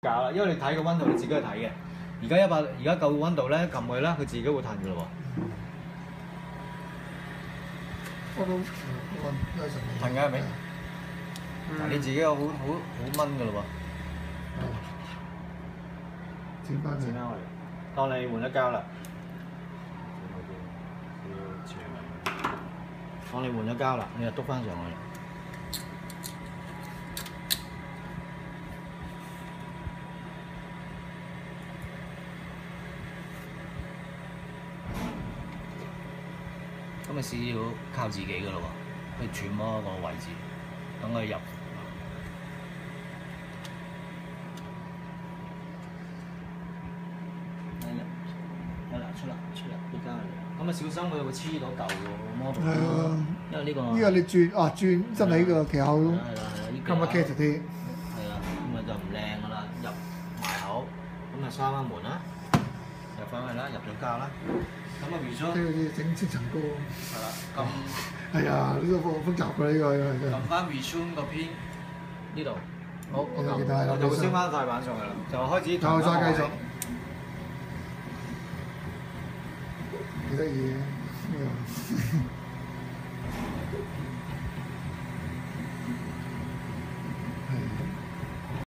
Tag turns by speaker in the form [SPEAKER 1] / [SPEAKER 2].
[SPEAKER 1] 搞啦，因為你睇個温度你自己去睇嘅。而家夠温度咧，撳佢啦，佢自己會彈嘅咯喎。
[SPEAKER 2] 我都有時
[SPEAKER 1] 彈嘅係咪？嗱，你自己有好燜嘅咯喎。
[SPEAKER 2] 剪翻
[SPEAKER 1] 剪翻我哋，當你換咗膠啦。當你換咗膠啦，你就篤翻上去。咁你試要靠自己嘅咯喎，去揣摩個位置，等佢入。係啦，出啦，依家咁啊，小心佢會黐到舊個 model。
[SPEAKER 2] 係啊，
[SPEAKER 1] 因為呢個
[SPEAKER 2] 你轉真係呢個其實好
[SPEAKER 1] 係啦，呢
[SPEAKER 2] 今日 case 啲。
[SPEAKER 1] 係啦，咁啊就唔靚噶啦，入埋口，咁啊閂翻門啦，入翻去啦，入咗膠啦，咁啊 resume
[SPEAKER 2] 即係好似整千層糕。
[SPEAKER 1] 係啦，
[SPEAKER 2] 係啊，呢個複雜嘅呢個真係。
[SPEAKER 1] 撳翻 resume 個邊呢度，好，我
[SPEAKER 2] 記得係啦
[SPEAKER 1] 就會升翻塊板上去啦，就開始
[SPEAKER 2] 就再繼續。幾得意嘅呢個。係。